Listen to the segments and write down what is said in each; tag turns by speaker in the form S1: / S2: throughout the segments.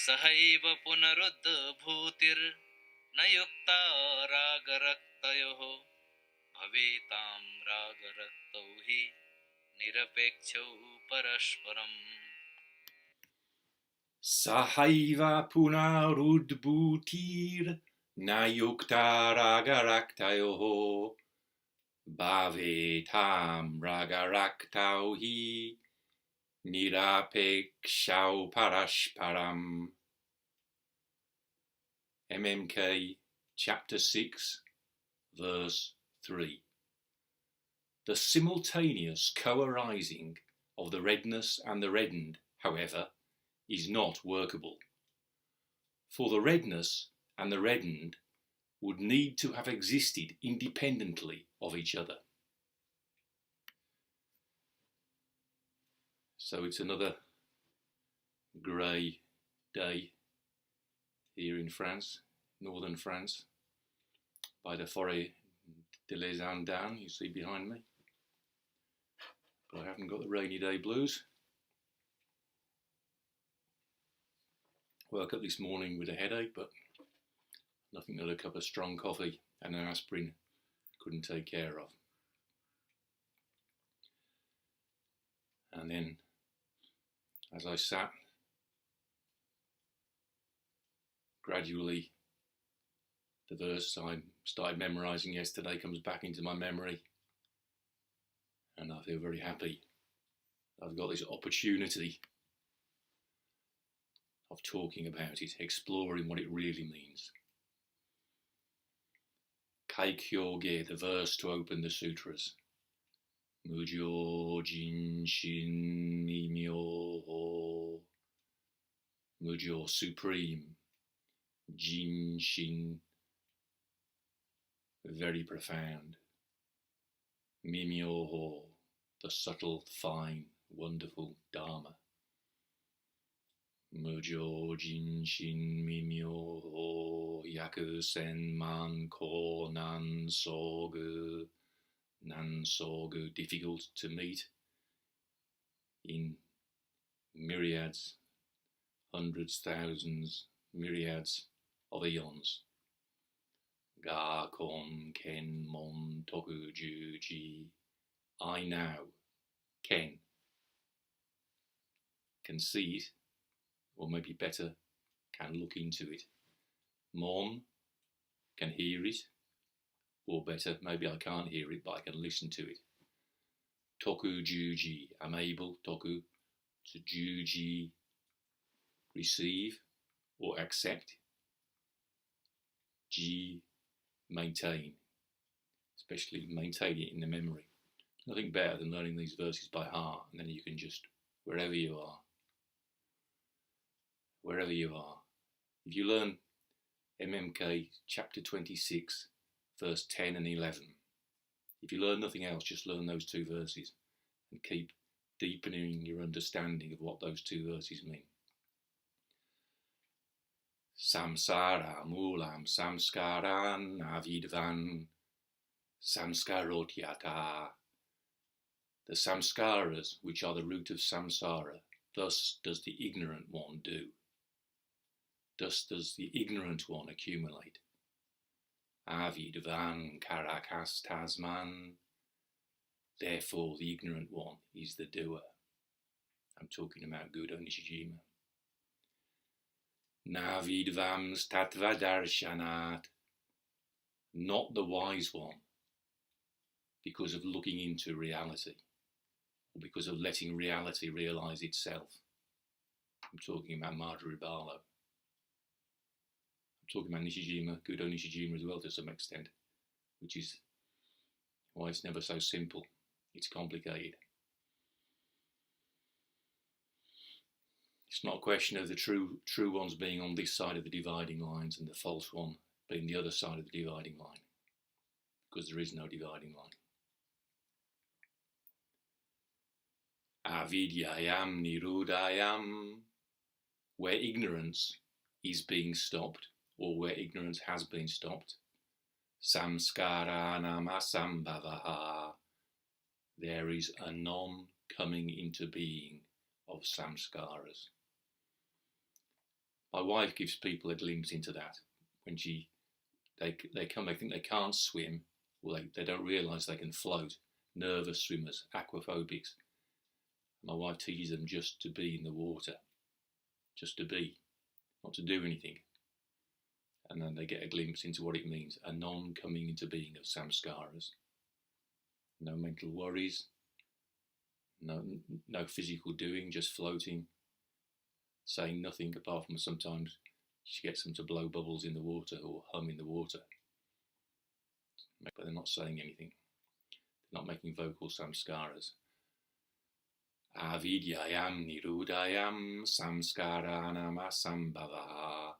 S1: sahaiva punar udbhūtir na yuktā rāga-raktayoḥ bhavetāṃ rāgaraktau nirapekṣau parasparam.
S2: Sahaiva punar udbhūtir na yuktā rāga-raktayoḥ bhavetāṃ rāgaraktau nirapekṣau parasparam. MMK chapter 6 verse 3. The simultaneous co-arising of the redness and the reddened, however, is not workable. For the redness and the reddened would need to have existed independently of each other. So it's another grey day here in France, northern France, by the Forêt de les Andans, you see behind me. But I haven't got the rainy day blues. Woke up this morning with a headache, but nothing that a cup of strong coffee and an aspirin couldn't take care of. And then, as I sat, gradually the verse I started memorising yesterday comes back into my memory, and I feel very happy. I've got this opportunity of talking about it, exploring what it really means. Kaikyoge, the verse to open the sutras. Mujyo jinshin mimyo. Mujyo supreme. Jinshin, very profound. Mimyo, the subtle, fine, wonderful Dharma. Mujyo jinshin mimyo yaku sen man ko nan sogu. Nan sogu, difficult to meet in myriads, hundreds, thousands, myriads of eons. Ga kon ken mon toku juji. I now can see it, or maybe better, can look into it. Mon, can hear it, or better, maybe I can't hear it, but I can listen to it. Toku juji, I'm able, toku, to juji, receive or accept. Ji, maintain, especially maintain it in the memory. Nothing better than learning these verses by heart, and then you can just, wherever you are. If you learn MMK chapter 26, verse 10 and 11, if you learn nothing else, just learn those two verses and keep deepening your understanding of what those two verses mean. Samsara mulam samskaran avidvan samskarotyata. The samskaras, which are the root of samsara, thus does the ignorant one do. Thus does the ignorant one accumulate. Avidvan karakas tasman. Therefore the ignorant one is the doer. I'm talking about Gudo Nishijima. Navidvams tattva darshanat. Not the wise one, because of looking into reality, or because of letting reality realise itself. I'm talking about Madhuri Barlow. I'm talking about Nishijima, Gudo Nishijima as well to some extent, which is why it's never so simple. It's complicated. It's not a question of the true ones being on this side of the dividing lines and the false one being the other side of the dividing line, because there is no dividing line. Avidyayam nirudayam, where ignorance is being stopped, or where ignorance has been stopped. Samskaranam asambhavaha, there is a non-coming into being of samskaras. My wife gives people a glimpse into that when they come, they think they can't swim, or they don't realise they can float. Nervous swimmers, aquaphobics. My wife teaches them just to be in the water, just to be, not to do anything. And then they get a glimpse into what it means, a non-coming into being of samskaras. No mental worries, no physical doing, just floating, saying nothing apart from sometimes she gets them to blow bubbles in the water or hum in the water. But they're not saying anything. They're not making vocal samskaras. Avidyayam nirudayam samskaranam asambhavaha.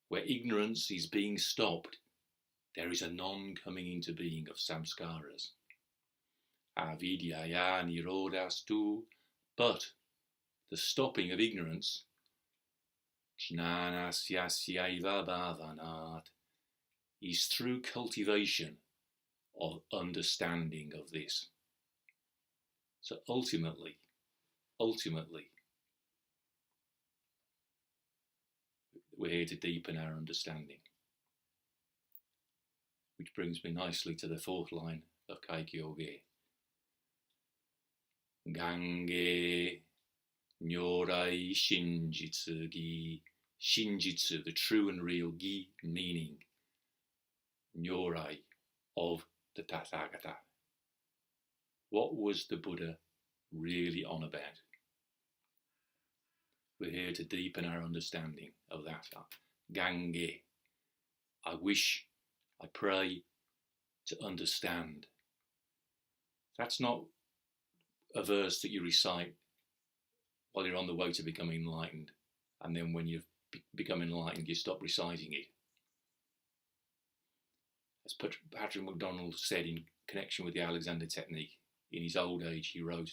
S2: Where ignorance is being stopped, there is a non-coming into being of samskaras. Avidyaya nirodastu. But the stopping of ignorance, jnanasyasaiva bhavanat, is through cultivation of understanding of this. So ultimately, we're here to deepen our understanding. Which brings me nicely to the fourth line of Kaikyoge. Gange nyorai shinjitsu gi. Shinjitsu, the true and real, gi, meaning, nyorai, of the Tathagata. What was the Buddha really on about? We're here to deepen our understanding of that. Gange. I wish, I pray to understand. That's not a verse that you recite while you're on the way to becoming enlightened, and then when you've become enlightened, you stop reciting it. As Patrick MacDonald said in connection with the Alexander technique, in his old age he wrote,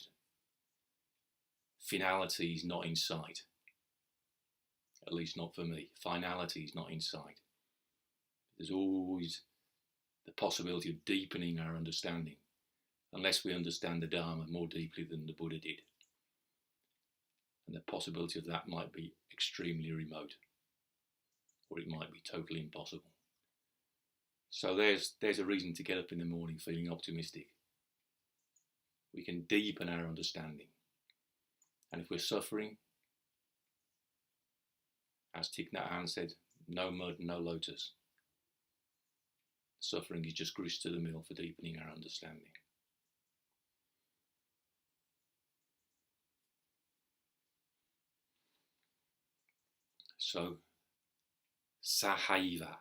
S2: finality is not in sight. At least not for me. Finality is not in sight. There's always the possibility of deepening our understanding, unless we understand the Dharma more deeply than the Buddha did. And the possibility of that might be extremely remote, or it might be totally impossible. So there's a reason to get up in the morning feeling optimistic. We can deepen our understanding. And if we're suffering, as Thich Nhat Hanh said, no mud, no lotus. Suffering is just grist to the mill for deepening our understanding. So, sahaiva,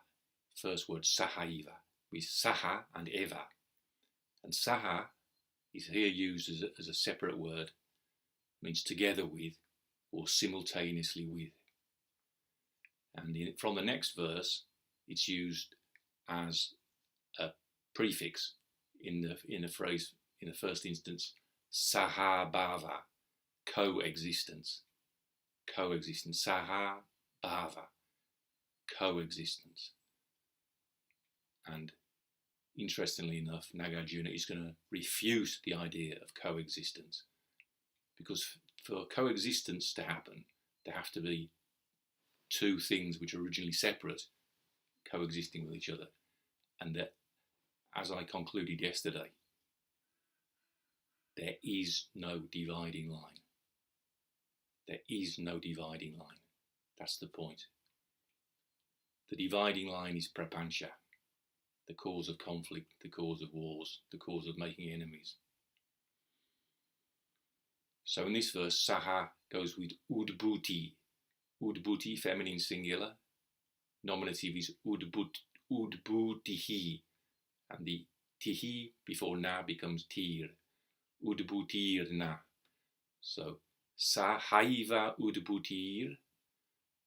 S2: first word sahaiva, with saha and eva. And saha is here used as a separate word, means together with or simultaneously with. And from the next verse, it's used as a prefix in the phrase, in the first instance, sahabhava, coexistence. Coexistence, sahabhava, coexistence. And interestingly enough, Nāgārjuna is going to refute the idea of coexistence, because for coexistence to happen, there have to be two things which are originally separate coexisting with each other. And that, as I concluded yesterday, there is no dividing line. There is no dividing line. That's the point. The dividing line is prapancha, the cause of conflict, the cause of wars, the cause of making enemies. So in this verse, saha goes with udbhūtir. Udbhūtir, feminine singular. Nominative is udbhūtihi. And the tihi before na becomes tir. Udbhūtir na. So sahaiva udbhūtir.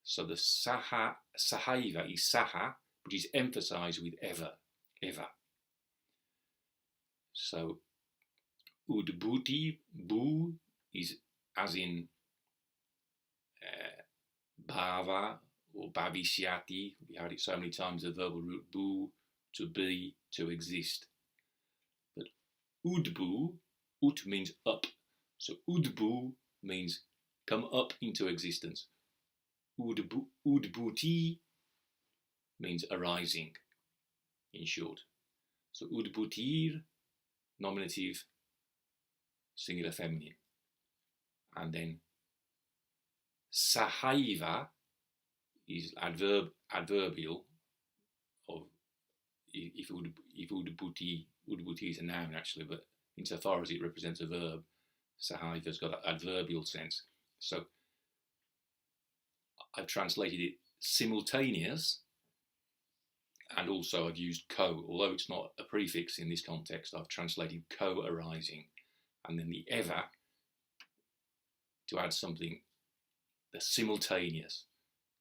S2: So the sahaiva is saha, which is emphasized with eva. So udbhūti, bu is as in bhava or bhavishyati. We heard it so many times, the verbal root bu, to be, to exist. But udbhu, ut means up. So udbhu means come up into existence. udbhūtir means arising, in short. So udbhūtir, nominative, singular feminine. And then sahaiva is adverbial of if udbhūtir is a noun actually, but insofar as it represents a verb, sahaiva's got an adverbial sense. So I've translated it simultaneous, and also I've used co, although it's not a prefix in this context. I've translated co-arising, and then the ever to add something, the simultaneous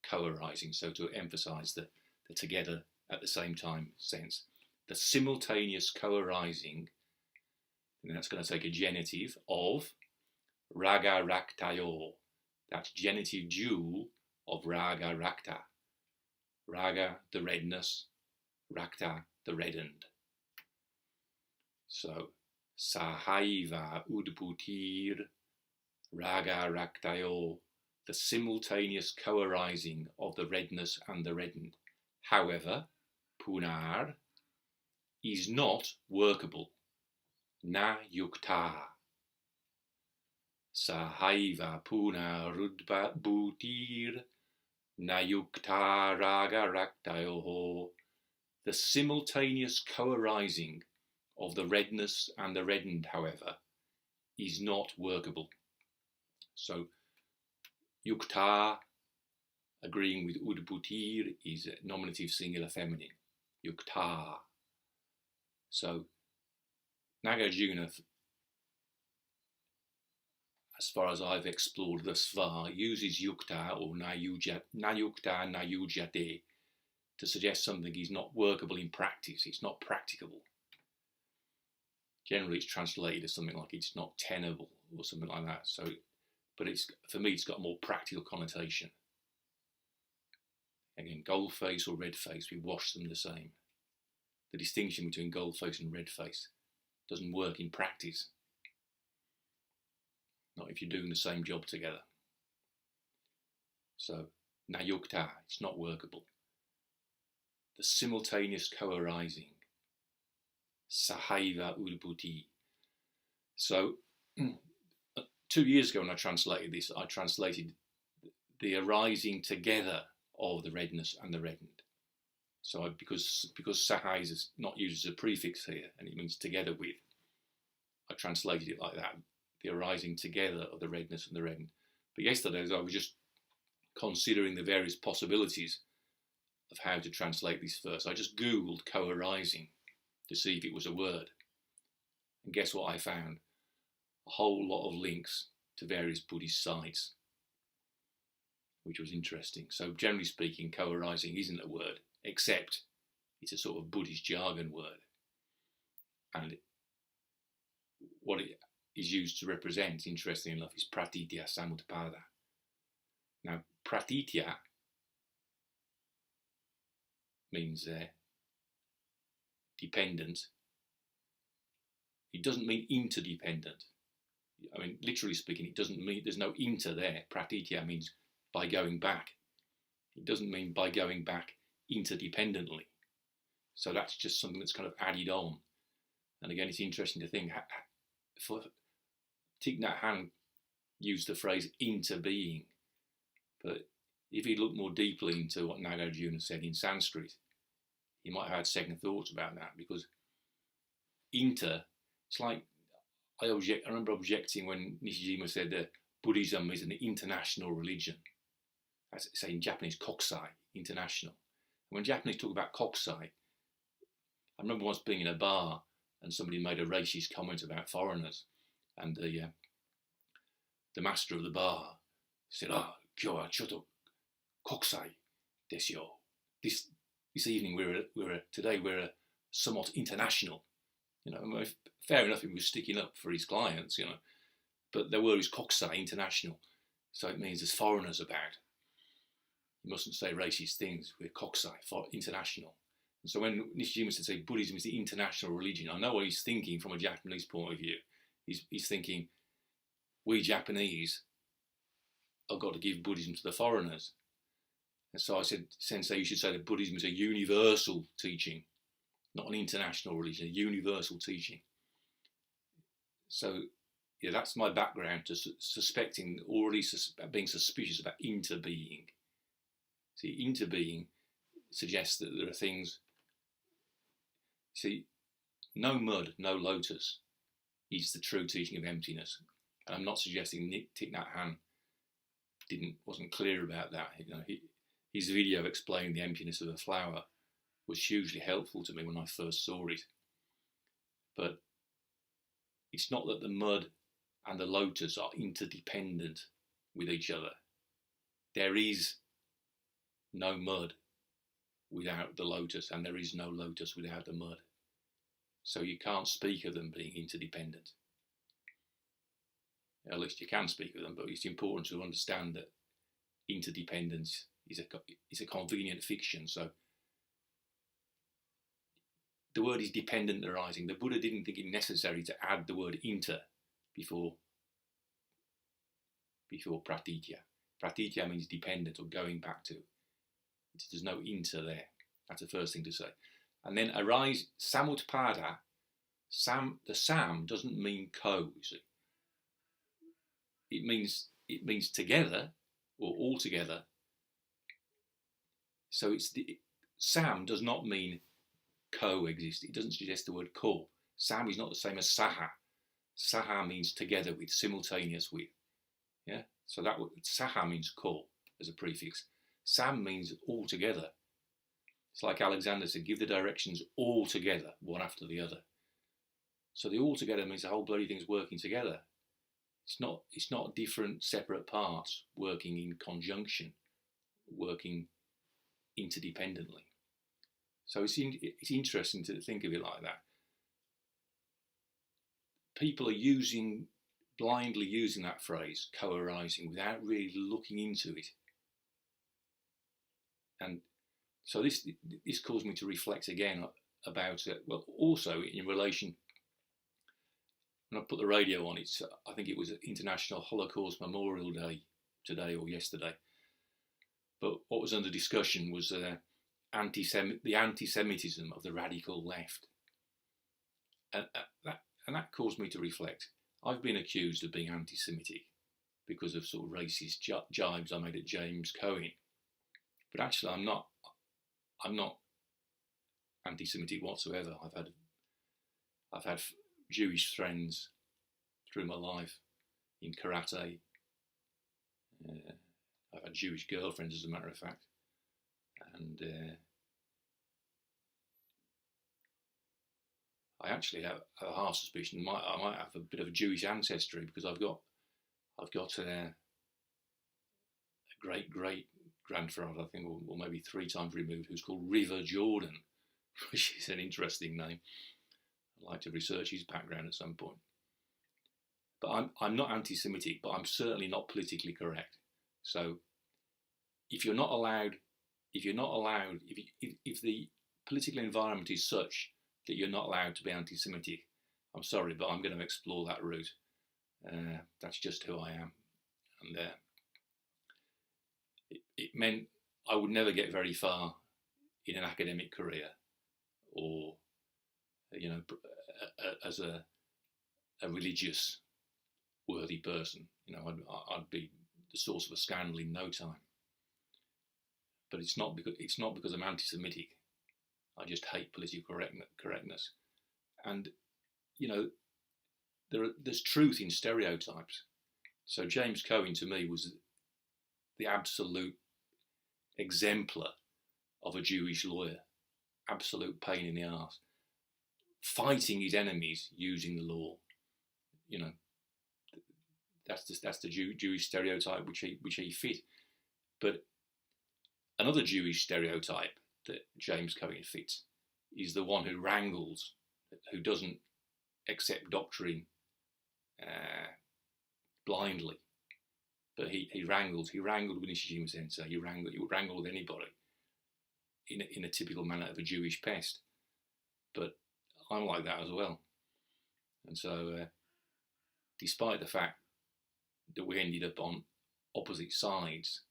S2: co-arising, so to emphasize the together at the same time sense. The simultaneous co-arising, and that's going to take a genitive of rāga-raktayoḥ. That's genitive dual of rāga-rakta. Raga, the redness, rakta, the reddened. So, sahaiva udbhūtir rāga-raktayoḥ, the simultaneous co-arising of the redness and the reddened. However, punar is not workable. Na yuktā. Sahaiva punar udbhūtir na yuktā rāga-raktayoḥ. The simultaneous co-arising of the redness and the reddened, however, is not workable. So, yuktā, agreeing with udbhūtir, is a nominative singular feminine. Yuktā. So, Nāgārjuna, as far as I've explored thus far, uses yuktā or na yuktā na yujate to suggest something is not workable in practice. It's not practicable. Generally, it's translated as something like it's not tenable or something like that. So, but for me, it's got a more practical connotation. Again, gold face or red face, we wash them the same. The distinction between gold face and red face doesn't work in practice. Not if you're doing the same job together. So, na yuktā, it's not workable. The simultaneous co-arising. Sahaiva udbhūtir. So, 2 years ago when I translated this, I translated the arising together of the redness and the reddened. So because sahai is not used as a prefix here, and it means together with, I translated it like that. The arising together of the redness and the reddened. But yesterday, as I was just considering the various possibilities of how to translate this verse, I just Googled co-arising to see if it was a word. And guess what I found? A whole lot of links to various Buddhist sites, which was interesting. So generally speaking, co-arising isn't a word, except it's a sort of Buddhist jargon word. And what it is used to represent, interestingly enough, is pratitya samutpada. Now, pratitya means dependent. It doesn't mean interdependent. I mean, literally speaking, it doesn't mean, there's no inter there. Pratitya means by going back. It doesn't mean by going back interdependently. So that's just something that's kind of added on. And again, it's interesting to think, for Thich Nhat Hanh used the phrase interbeing, but if he looked more deeply into what Nāgārjuna said in Sanskrit, he might have had second thoughts about that, because inter, it's like, I remember objecting when Nishijima said that Buddhism is an international religion. That's say in Japanese, kokusai, international. And when Japanese talk about kokusai, I remember once being in a bar and somebody made a racist comment about foreigners, and the master of the bar said, "Kyo wa choto kokusai desu yo." This evening today we're somewhat international. You know, fair enough, he was sticking up for his clients, you know, but the word is kokusai, international, so it means there's foreigners about. You mustn't say racist things. We're kokusai, international. And so when Nishijima said Buddhism is the international religion, I know what he's thinking from a Japanese point of view. He's thinking, we Japanese have got to give Buddhism to the foreigners. And so I said, Sensei, you should say that Buddhism is a universal teaching, not an international religion, a universal teaching. So, yeah, that's my background to suspecting, already being suspicious about interbeing. See, interbeing suggests that there are things. See, no mud, no lotus is the true teaching of emptiness. And I'm not suggesting Thich Nhat Hanh wasn't clear about that. You know, his video explaining the emptiness of a flower was hugely helpful to me when I first saw it. But it's not that the mud and the lotus are interdependent with each other. There is no mud without the lotus, and there is no lotus without the mud. So you can't speak of them being interdependent. At least you can speak of them, but it's important to understand that interdependence is a convenient fiction. So the word is dependent arising. The Buddha didn't think it necessary to add the word inter before pratitya. Pratitya means dependent or going back to. There's no inter there. That's the first thing to say. And then arise, samutpada. The sam doesn't mean co, you see. It means together or all together. So sam does not mean coexist. It doesn't suggest the word co. Sam is not the same as saha. Saha means together with, simultaneous with. Yeah. So that saha means co as a prefix. Sam means all together. It's like Alexander said, give the directions all together, one after the other. So the all together means the whole bloody thing's working together. It's not different separate parts working in conjunction, working interdependently. So it's interesting to think of it like that. People are blindly using that phrase, co-arising, without really looking into it. And so this caused me to reflect again about it. Well, also in relation, when I put the radio on, I think it was International Holocaust Memorial Day today or yesterday. But what was under discussion was the anti-Semitism of the radical left, and that caused me to reflect. I've been accused of being anti-Semitic because of sort of racist jibes I made at James Cohen. But actually, I'm not anti-Semitic whatsoever. I've had Jewish friends through my life in karate. I've had Jewish girlfriends, as a matter of fact, and I actually have a half suspicion I might have a bit of a Jewish ancestry because I've got a great grandfather, I think, or maybe 3 times removed, who's called River Jordan, which is an interesting name. I'd like to research his background at some point. But I'm not anti-Semitic, but I'm certainly not politically correct. So if the political environment is such that you're not allowed to be anti-Semitic, I'm sorry, but I'm going to explore that route. That's just who I am. And it meant I would never get very far in an academic career, or as a religious worthy person. I'd be the source of a scandal in no time. But it's not because I'm anti-Semitic. I just hate political correctness. And there's truth in stereotypes. So James Cohen to me was the absolute exemplar of a Jewish lawyer. Absolute pain in the arse. Fighting his enemies using the law. That's the Jewish stereotype which he fit. But another Jewish stereotype that James Cohen fits is the one who wrangles, who doesn't accept doctrine blindly, but he wrangled. He wrangled with Nishijima Sensei. He would wrangle with anybody in a typical manner of a Jewish pest. But I'm like that as well. And so, despite the fact that we ended up on opposite sides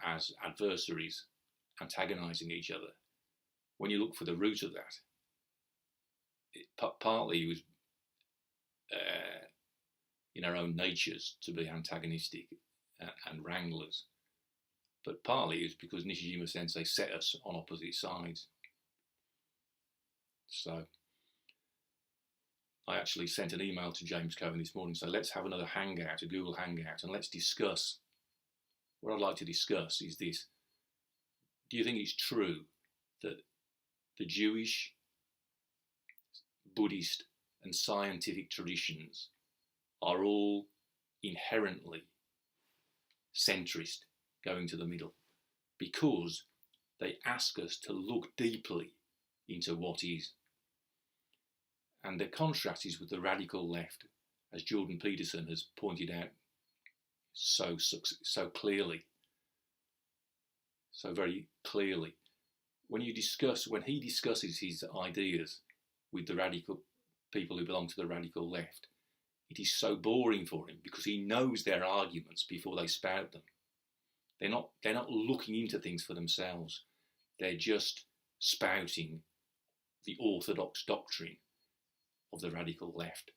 S2: as adversaries antagonizing each other. When you look for the root of that, partly it was in our own natures to be antagonistic and wranglers, but partly it's because Nishijima Sensei set us on opposite sides. So I actually sent an email to James Cohen this morning, so let's have another hangout, a Google Hangout, and let's discuss. What I'd like to discuss is this. Do you think it's true that the Jewish, Buddhist and scientific traditions are all inherently centrist, going to the middle, because they ask us to look deeply into what is? And the contrast is with the radical left, as Jordan Peterson has pointed out so clearly, so very clearly. When he discusses his ideas with the radical people who belong to the radical left, it is so boring for him because he knows their arguments before they spout them. They're not looking into things for themselves. They're just spouting the orthodox doctrine of the radical left.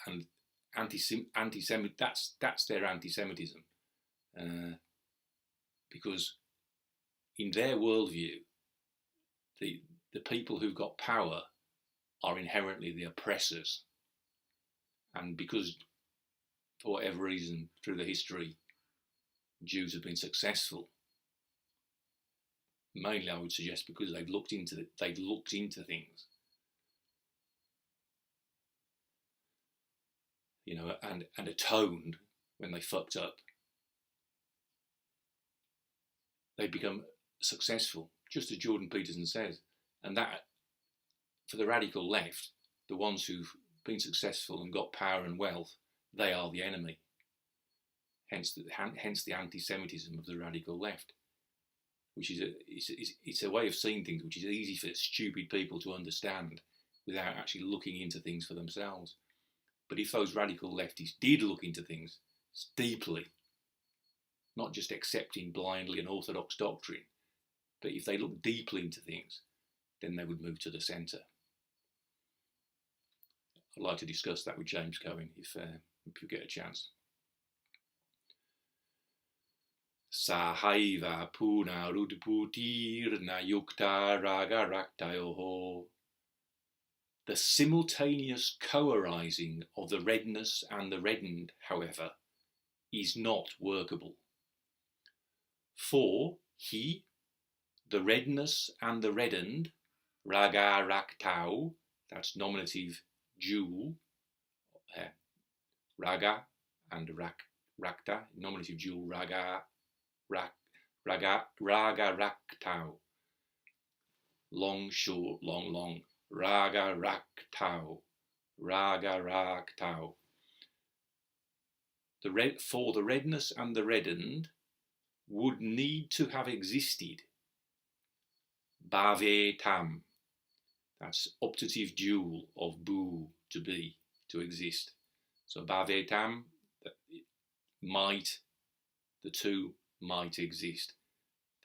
S2: And that's their anti-Semitism, because in their worldview, the people who've got power are inherently the oppressors. And because, for whatever reason, through the history, Jews have been successful, mainly I would suggest because they've looked into things, you know, and atoned when they fucked up. They become successful, just as Jordan Peterson says. And that, for the radical left, the ones who've been successful and got power and wealth, they are the enemy. Hence the anti-Semitism of the radical left, which is it's a way of seeing things which is easy for stupid people to understand without actually looking into things for themselves. But if those radical leftists did look into things deeply, not just accepting blindly an orthodox doctrine, but if they look deeply into things, then they would move to the centre. I'd like to discuss that with James Cohen if you get a chance. Sahaiva punar udbhūtir yuktā rāga-raktayoḥ. The simultaneous co-arising of the redness and the reddened, however, is not workable. For he, the redness and the reddened, rāga-raktayu, that's nominative jewel, raga and rakta, nominative jewel, rāgaraktau, long, short, long, long, rāgaraktau. For the redness and the reddened would need to have existed, bhavetāṃ, that's optative dual of bhu, to be, to exist. So bhavetāṃ, might, the two might exist.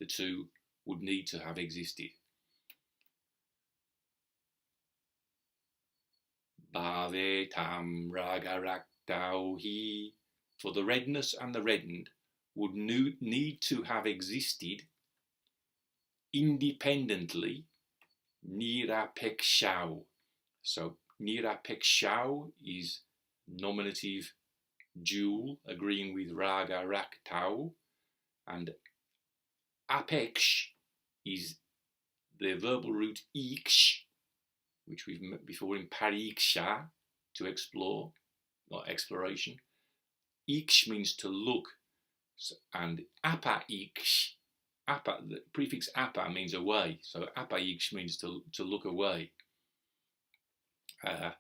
S2: The two would need to have existed. Bhavetāṃ rāgaraktau hi. For the redness and the reddened would need to have existed independently, nirapekṣau. So nirapekṣau is nominative dual, agreeing with rāgaraktau, and apekṣ is the verbal root ikṣ, which we've met before in parikṣa, to explore, or exploration. Ikṣ means to look, and apaikṣ, the prefix apa means away, so apaikṣ means to look away. It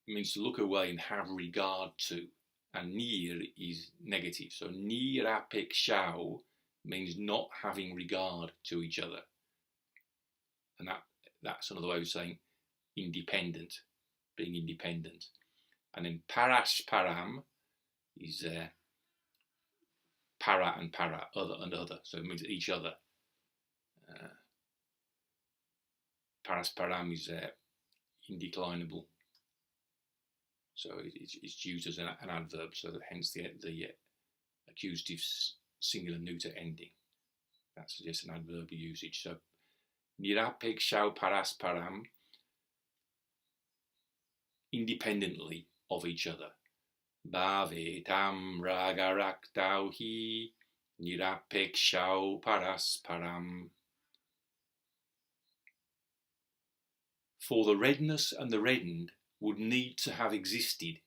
S2: means to look away and have regard to, and nir is negative, so nirapekṣau means not having regard to each other, and that's another way of saying independent. being independent. And then parasparam is para and para, other and other, so it means each other. Parasparam is indeclinable, so it's used as an adverb, so hence the accusative singular neuter ending. That suggests an adverb usage. So nirapekṣau parasparam, independently of each other. Bhavetāṃ rāga-raktaau nirapekṣau parasparam. For the redness and the reddened would need to have existed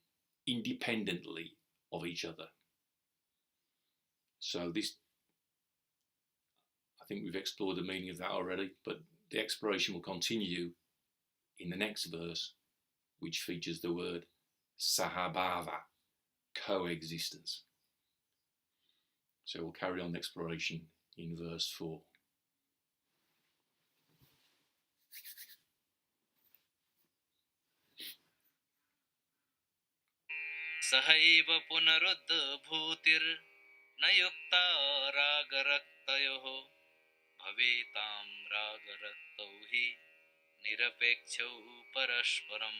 S2: independently of each other. So this, I think we've explored the meaning of that already, but the exploration will continue in the next verse, which features the word sahaiva, coexistence. So we'll carry on the exploration in verse 4.
S1: sahaiva punar udbhūtir yuktā rāga-raktayoḥ bhavetāṃ rāgaraktau nirapekṣau parasparam.